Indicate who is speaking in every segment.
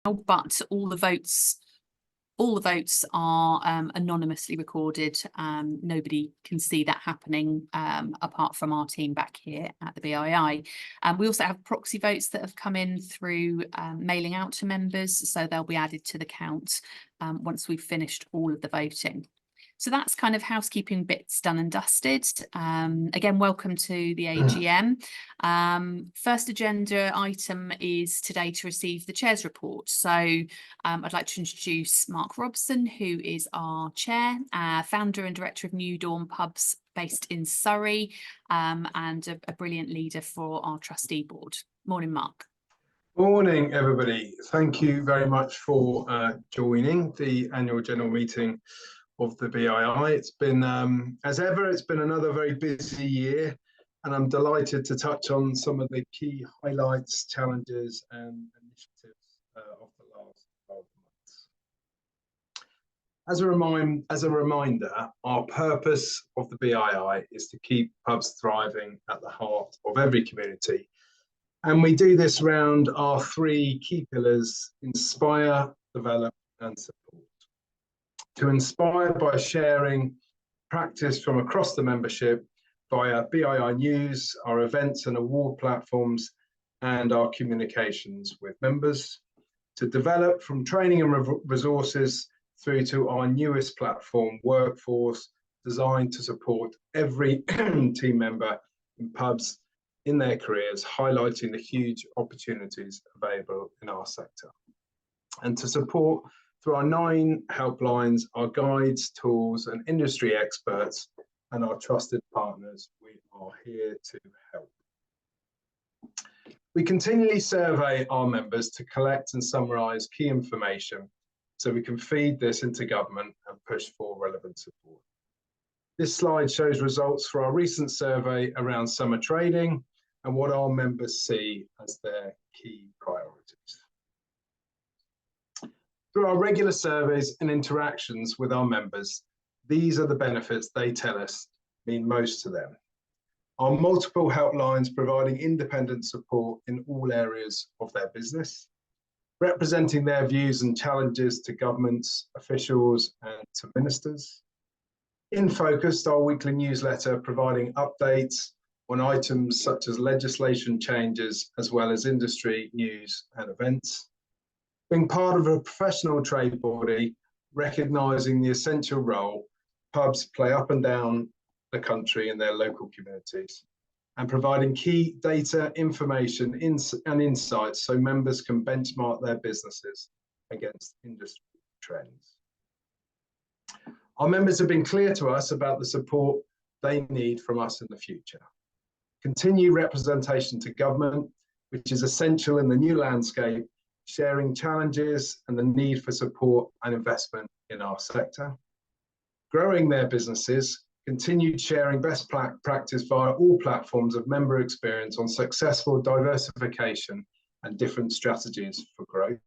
Speaker 1: but all the votes are anonymously recorded. Nobody can see that happening apart from our team back here at the BII. We also have proxy votes that have come in through mailing out to members, so they'll be added to the count once we've finished all of the voting. So that's kind of housekeeping bits done and dusted. Again, welcome to the AGM. First agenda item is today to receive the Chair's report. So I'd like to introduce Mark Robson, who is our Chair, founder and director of New Dawn Pubs based in Surrey, and a brilliant leader for our trustee board. Morning, Mark.
Speaker 2: Morning, everybody. Thank you very much for joining the annual general meeting of the BII. It's been, as ever, it's been another very busy year, and I'm delighted to touch on some of the key highlights, challenges, and initiatives of the last 12 months. As a reminder, our purpose of the BII is to keep pubs thriving at the heart of every community, and we do this around our three key pillars: inspire, develop, and support. To inspire by sharing practice from across the membership via BII News, our events and award platforms, and our communications with members. To develop from training and resources through to our newest platform, Workforce, designed to support every team member in pubs in their careers, highlighting the huge opportunities available in our sector. And to support through our 9 helplines, our guides, tools, and industry experts, and our trusted partners, we are here to help. We continually survey our members to collect and summarise key information so we can feed this into government and push for relevant support. This slide shows results for our recent survey around summer trading and what our members see as their key priorities. Through our regular surveys and interactions with our members, these are the benefits they tell us mean most to them. Our multiple helplines providing independent support in all areas of their business, representing their views and challenges to governments, officials, and to ministers. In Focus, our weekly newsletter providing updates on items such as legislation changes, as well as industry news and events. Being part of a professional trade body, recognising the essential role pubs play up and down the country in their local communities, and providing key data, information, and insights so members can benchmark their businesses against industry trends. Our members have been clear to us about the support they need from us in the future. Continued representation to government, which is essential in the new landscape, sharing challenges and the need for support and investment in our sector. Growing their businesses, continued sharing best practice via all platforms of member experience on successful diversification and different strategies for growth.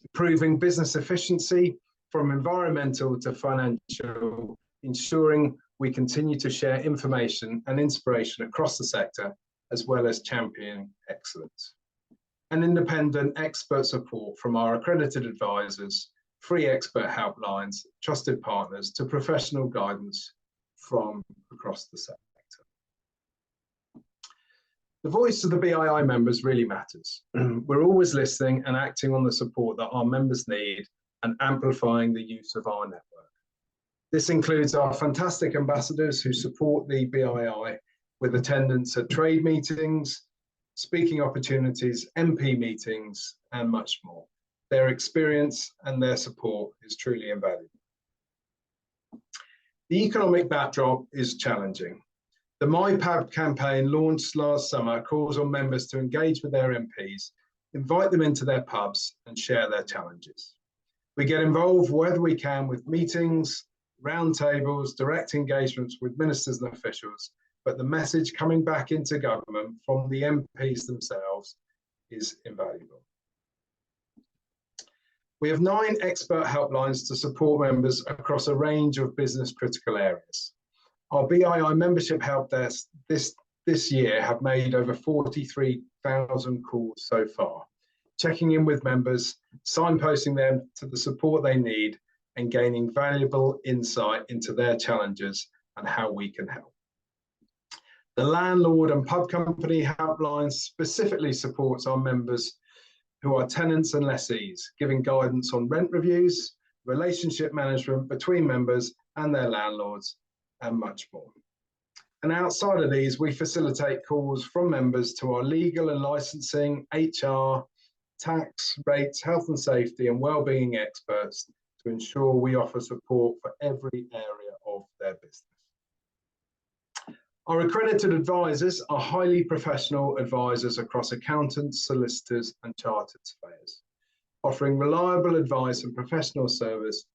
Speaker 2: Improving business efficiency from environmental to financial, ensuring we continue to share information and inspiration across the sector, as well as championing excellence. And independent expert support from our accredited advisors, free expert helplines, trusted partners, to professional guidance from across the sector. The voice of the BII members really matters. We're always listening and acting on the support that our members need and amplifying the use of our network. This includes our fantastic ambassadors who support the BII with attendance at trade meetings, speaking opportunities, MP meetings, and much more. Their experience and their support is truly invaluable. The economic backdrop is challenging. The My Pub campaign launched last summer calls on members to engage with their MPs, invite them into their pubs and share their challenges. We get involved wherever we can with meetings, roundtables, direct engagements with ministers and officials, but the message coming back into government from the MPs themselves is invaluable. We have 9 expert helplines to support members across a range of business critical areas. Our BII membership help desk this year have made over 43,000 calls so far, checking in with members, signposting them to the support they need, and gaining valuable insight into their challenges and how we can help. The Landlord and Pub Company Helpline specifically supports our members who are tenants and lessees, giving guidance on rent reviews, relationship management between members and their landlords, and much more. And outside of these, we facilitate calls from members to our legal and licensing, HR, tax, rates, health and safety, and wellbeing experts to ensure we offer support for every area of their business. Our accredited advisors are highly professional advisors across accountants, solicitors, and chartered surveyors. Offering reliable advice and professional service,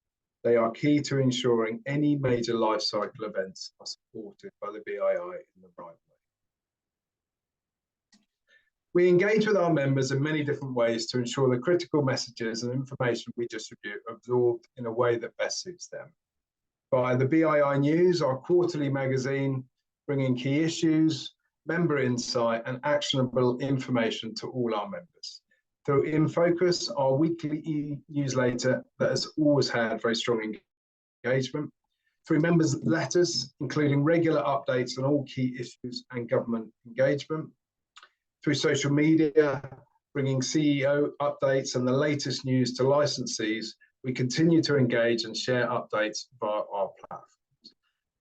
Speaker 2: they are key to ensuring any major life cycle events are supported by the BII in the right way. We engage with our members in many different ways to ensure the critical messages and information we distribute are absorbed in a way that best suits them. Via the BII News, our quarterly magazine, bringing key issues, member insight, and actionable information to all our members. Through In Focus, our weekly e-newsletter that has always had very strong engagement. Through members' letters, including regular updates on all key issues and government engagement. Through social media, bringing CEO updates and the latest news to licensees, we continue to engage and share updates via our platforms.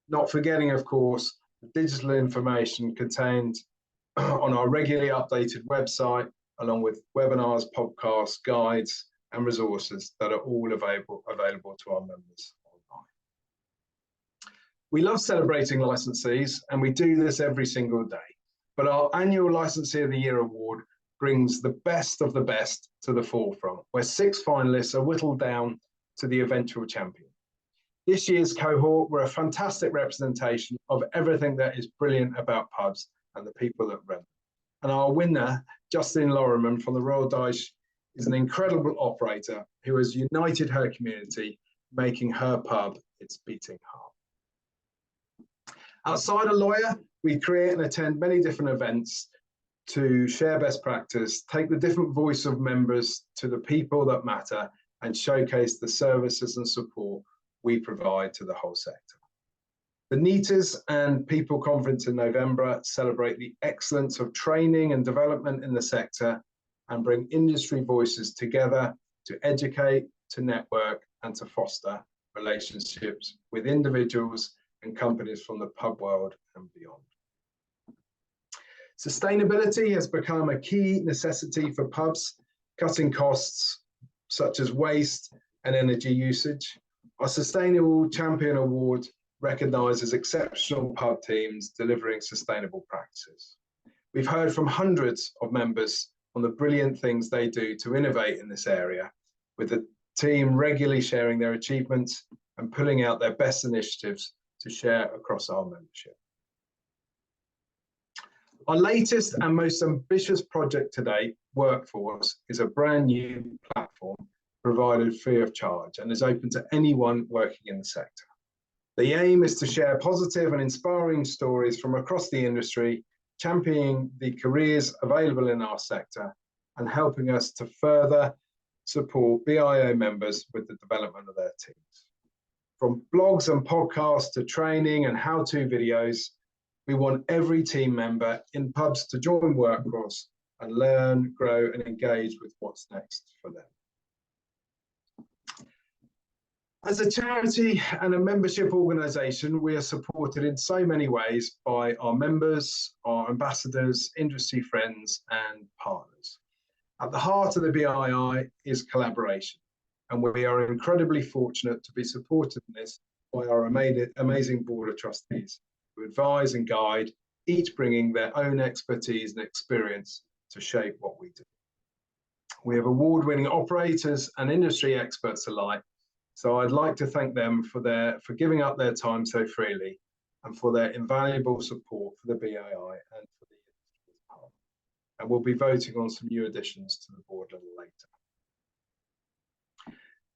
Speaker 2: Not forgetting, of course, the digital information contained on our regularly updated website, along with webinars, podcasts, guides, and resources that are all available to our members online. We love celebrating licensees, and we do this every single day. But our annual Licensee of the Year award brings the best of the best to the forefront, where 6 finalists are whittled down to the eventual champion. This year's cohort were a fantastic representation of everything that is brilliant about pubs and the people that run them. And our winner, Justin Loriman from the Royal Dyche, is an incredible operator who has united her community, making her pub its beating heart. Outside a lawyer, we create and attend many different events to share best practice, take the different voice of members to the people that matter, and showcase the services and support we provide to the whole sector. The NEETers and People Conference in November celebrate the excellence of training and development in the sector and bring industry voices together to educate, to network, and to foster relationships with individuals and companies from the pub world and beyond. Sustainability has become a key necessity for pubs, cutting costs such as waste and energy usage. Our Sustainable Champion Award recognises exceptional pub teams delivering sustainable practices. We've heard from hundreds of members on the brilliant things they do to innovate in this area, with the team regularly sharing their achievements and pulling out their best initiatives to share across our membership. Our latest and most ambitious project to date, Workforce, is a brand new platform provided free of charge and is open to anyone working in the sector. The aim is to share positive and inspiring stories from across the industry, championing the careers available in our sector and helping us to further support BIO members with the development of their teams. From blogs and podcasts to training and how-to videos, we want every team member in pubs to join Workforce and learn, grow, and engage with what's next for them. As a charity and a membership organisation, we are supported in so many ways by our members, our ambassadors, industry friends, and partners. At the heart of the BII is collaboration, and we are incredibly fortunate to be supported in this by our amazing board of trustees, who advise and guide, each bringing their own expertise and experience to shape what we do. We have award-winning operators and industry experts alike, so I'd like to thank them for giving up their time so freely and for their invaluable support for the BII and for the industry as well. And we'll be voting on some new additions to the board a little later.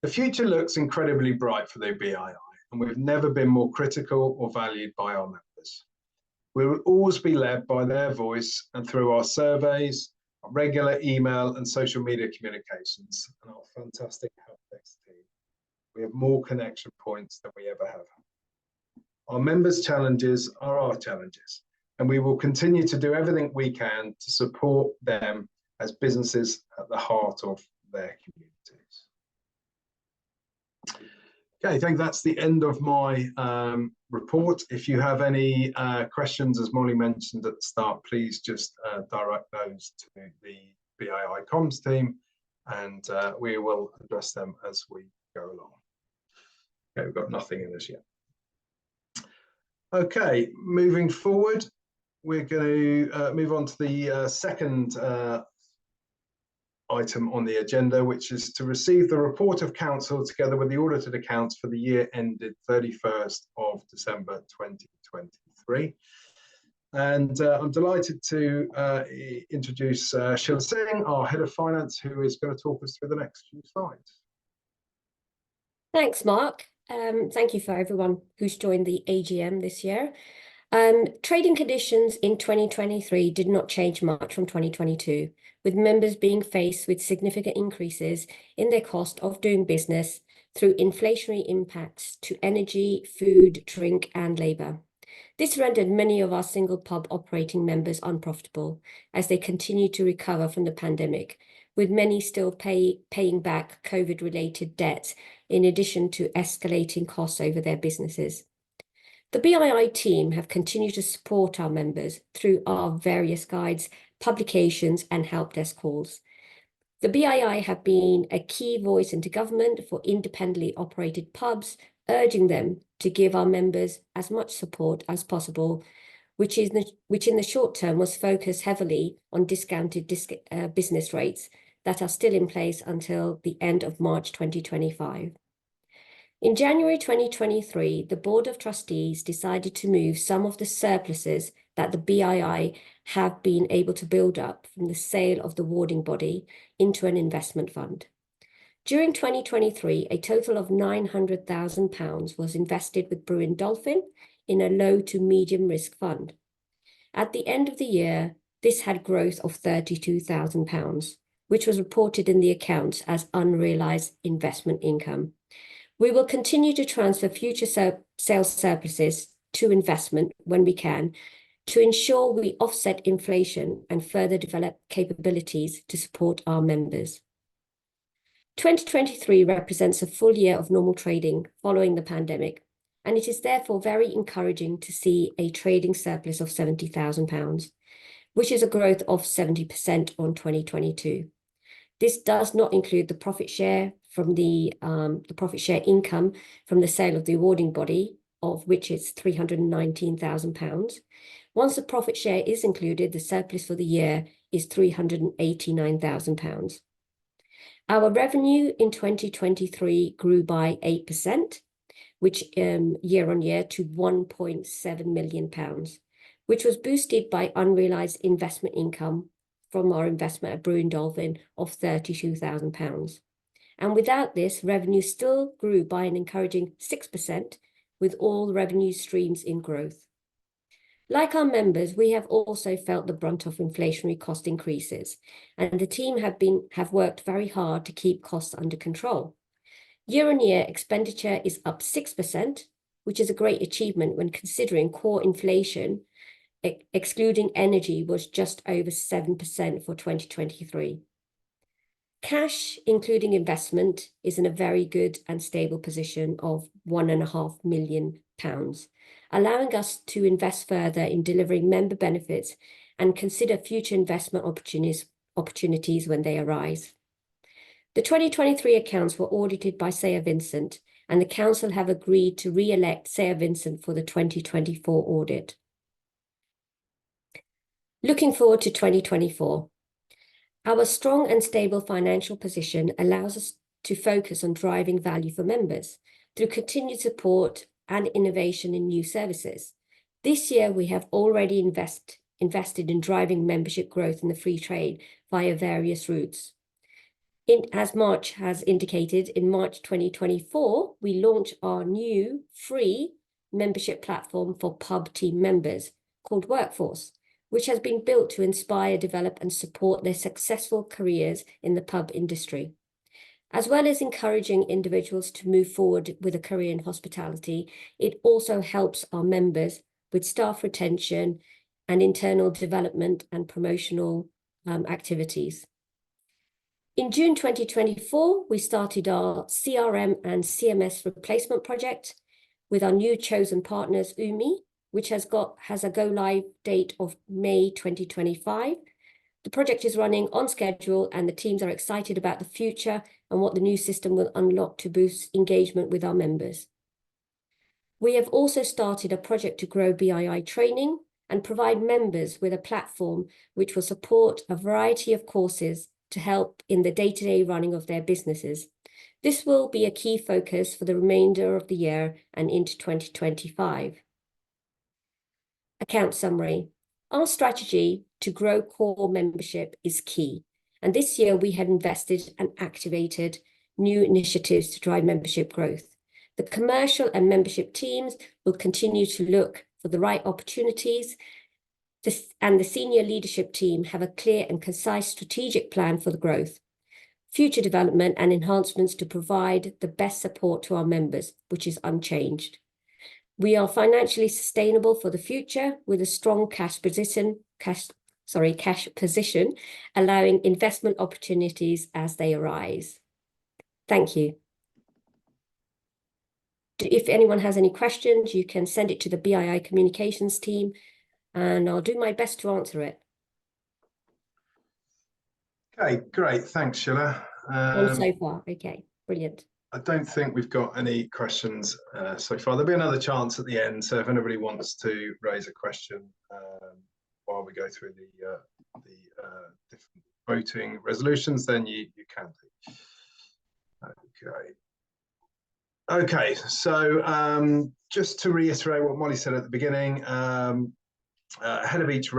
Speaker 2: The future looks incredibly bright for the BII, and we've never been more critical or valued by our members. We will always be led by their voice, and through our surveys, regular email and social media communications, and our fantastic help desk team. We have more connection points than we ever have. Our members' challenges are our challenges, and we will continue to do everything we can to support them as businesses at the heart of their communities. Okay, I think that's the end of my report. If you have any questions, as Molly mentioned at the start, please just direct those to the BII comms team, and we will address them as we go along. Okay, we've got nothing in this yet. Okay, moving forward, we're going to move on to the second item on the agenda, which is to receive the report of council together with the audited accounts for the year ended 31st of December 2023. And I'm delighted to introduce Sheila Singh, our Head of Finance, who is going to talk us through the next few slides.
Speaker 3: Thanks, Mark. Thank you for everyone who's joined the AGM this year. Trading conditions in 2023 did not change much from 2022, with members being faced with significant increases in their cost of doing business through inflationary impacts to energy, food, drink, and labour. This rendered many of our single pub operating members unprofitable as they continue to recover from the pandemic, with many still paying back COVID-related debts in addition to escalating costs over their businesses. The BII team have continued to support our members through our various guides, publications, and help desk calls. The BII have been a key voice into government for independently operated pubs, urging them to give our members as much support as possible, which in the short term was focused heavily on discounted business rates that are still in place until the end of March 2025. In January 2023, the Board of Trustees decided to move some of the surpluses that the BII have been able to build up from the sale of the warding body into an investment fund. During 2023, a total of £900,000 was invested with Brewin Dolphin in a low to medium risk fund. At the end of the year, this had growth of £32,000, which was reported in the accounts as unrealised investment income. We will continue to transfer future sales surpluses to investment when we can to ensure we offset inflation and further develop capabilities to support our members. 2023 represents a full year of normal trading following the pandemic, and it is therefore very encouraging to see a trading surplus of £70,000, which is a growth of 70% on 2022. This does not include the profit share from the profit share income from the sale of the awarding body, of which is £319,000. Once the profit share is included, the surplus for the year is £389,000. Our revenue in 2023 grew by 8%, which year on year to £1.7 million, which was boosted by unrealised investment income from our investment at Brewin Dolphin of £32,000. And without this, revenue still grew by an encouraging 6%, with all revenue streams in growth. Like our members, we have also felt the brunt of inflationary cost increases, and the team have worked very hard to keep costs under control. Year on year, expenditure is up 6%, which is a great achievement when considering core inflation excluding energy was just over 7% for 2023. Cash, including investment, is in a very good and stable position of £1.5 million, allowing us to invest further in delivering member benefits and consider future investment opportunities when they arise. The 2023 accounts were audited by Sarah Vincent, and the council have agreed to re-elect Sarah Vincent for the 2024 audit. Looking forward to 2024, our strong and stable financial position allows us to focus on driving value for members through continued support and innovation in new services. This year, we have already invested in driving membership growth in the free trade via various routes. As March has indicated, in March 2024, we launched our new free membership platform for pub team members called Workforce, which has been built to inspire, develop, and support their successful careers in the pub industry. As well as encouraging individuals to move forward with a career in hospitality, it also helps our members with staff retention and internal development and promotional activities. In June 2024, we started our CRM and CMS replacement project with our new chosen partners, UMI, which has a go live date of May 2025. The project is running on schedule and the teams are excited about the future and what the new system will unlock to boost engagement with our members. We have also started a project to grow BII training and provide members with a platform which will support a variety of courses to help in the day-to-day running of their businesses. This will be a key focus for the remainder of the year and into 2025. Account summary. Our strategy to grow core membership is key, and this year we have invested and activated new initiatives to drive membership growth. The commercial and membership teams will continue to look for the right opportunities, and the senior leadership team have a clear and concise strategic plan for the growth, future development and enhancements to provide the best support to our members, which is unchanged. We are financially sustainable for the future with a strong cash position, allowing investment opportunities as they arise. Thank you. If anyone has any questions, you can send it to the BII communications team, and I'll do my best to answer it.
Speaker 2: Okay, great. Thanks, Sheila.
Speaker 3: So far, okay, brilliant.
Speaker 2: I don't think we've got any questions so far. There'll be another chance at the end, so if anybody wants to raise a question while we go through the different voting resolutions, then you can do. Okay, so just to reiterate what Molly said at the beginning, ahead of each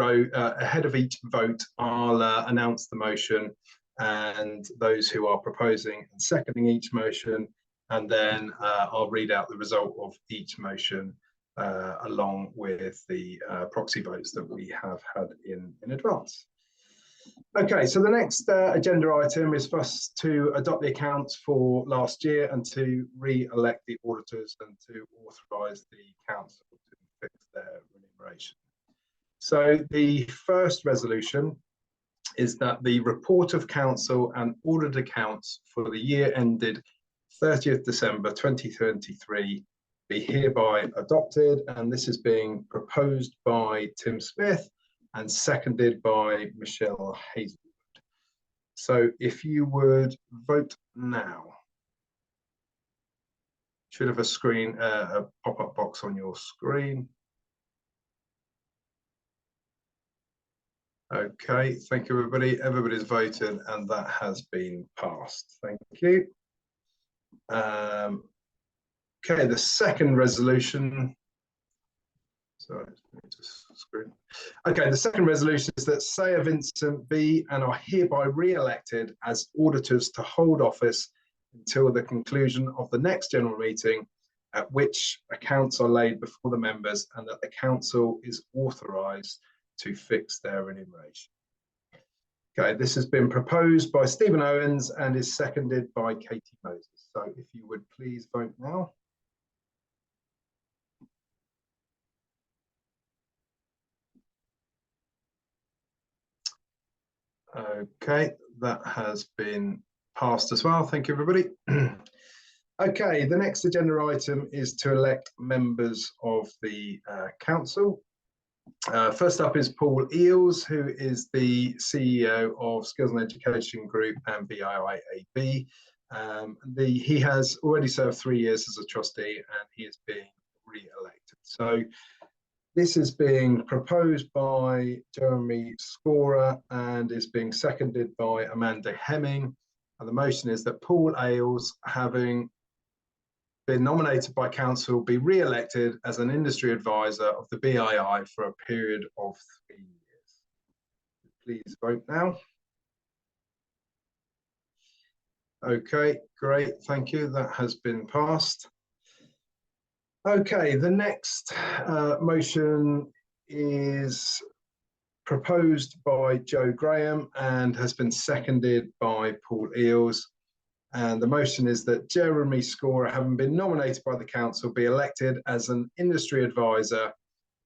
Speaker 2: vote, I'll announce the motion and those who are proposing and seconding each motion, and then I'll read out the result of each motion along with the proxy votes that we have had in advance. Okay, so the next agenda item is for us to adopt the accounts for last year and to re-elect the auditors and to authorise the council to fix their remuneration. So the first resolution is that the report of council and audit accounts for the year ended 30th December 2023 be hereby adopted, and this is being proposed by Tim Smith and seconded by Michelle Hazelwood. So if you would vote now. Should have a pop-up box on your screen. Okay, thank you, everybody. Everybody's voted, and that has been passed. Thank you. Okay, the second resolution. Sorry, just screen. Okay, the second resolution is that Sayer Vincent be and are hereby re-elected as auditors to hold office until the conclusion of the next general meeting, at which accounts are laid before the members, and that the council is authorised to fix their remuneration. Okay, this has been proposed by Stephen Owens and is seconded by Katie Moses. So if you would please vote now. Okay, that has been passed as well. Thank you, everybody. Okay, the next agenda item is to elect members of the council. First up is Paul Eales, who is the CEO of Skills and Education Group and BII AB. He has already served 3 years as a trustee and he is being re-elected. So this is being proposed by Jeremy Scorer and is being seconded by Amanda Hemming. And the motion is that Paul Eales, having been nominated by council, be re-elected as an industry advisor of the BII for a period of 3 years. Please vote now. Okay, great, thank you. That has been passed. Okay, the next motion is proposed by Joe Graham and has been seconded by Paul Eales. And the motion is that Jeremy Scorer, having been nominated by the council, be elected as an industry advisor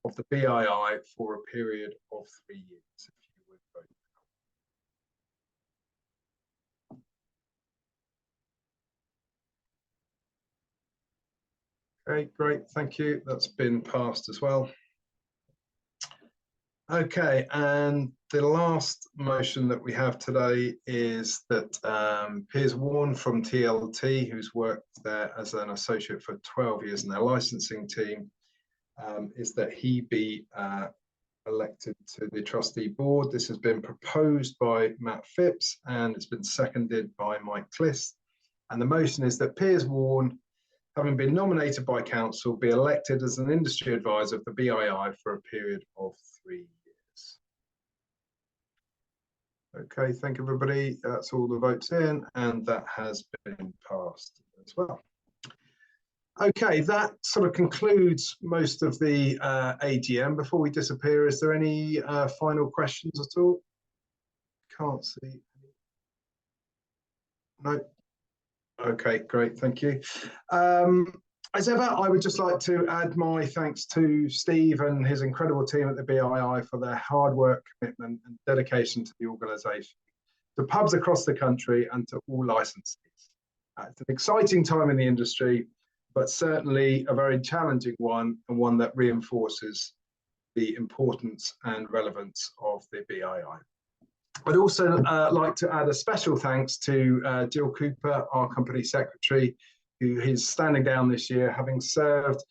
Speaker 2: of the BII for a period of 3 years. If you would vote. Okay, great, thank you. That's been passed as well. Okay, and the last motion that we have today is that Piers Warne from TLT, who's worked there as an associate for 12 years in their licensing team, is that he be elected to the trustee board. This has been proposed by Matt Phipps and it's been seconded by Mike Cliss. And the motion is that Piers Warne, having been nominated by council, be elected as an industry advisor of the BII for a period of 3 years. Okay, thank you, everybody. That's all the votes in, and that has been passed as well. Okay, that sort of concludes most of the AGM. Before we disappear, is there any final questions at all? Can't see. No. Okay, great, thank you. As ever, I would just like to add my thanks to Steve and his incredible team at the BII for their hard work, commitment and dedication to the organisation, to pubs across the country and to all licensees. It's an exciting time in the industry, but certainly a very challenging one, and one that reinforces the importance and relevance of the BII. I'd also like to add a special thanks to Jill Cooper, our company secretary, who is standing down this year, having served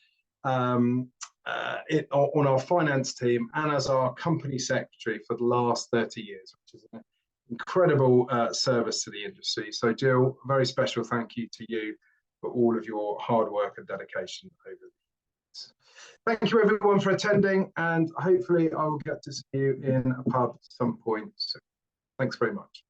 Speaker 2: on our finance team and as our company secretary for the last 30 years, which is an incredible service to the industry. So Jill, a very special thank you to you for all of your hard work and dedication over the years. Thank you everyone for attending, and hopefully I will get to see you in a pub at some point soon. Thanks very much.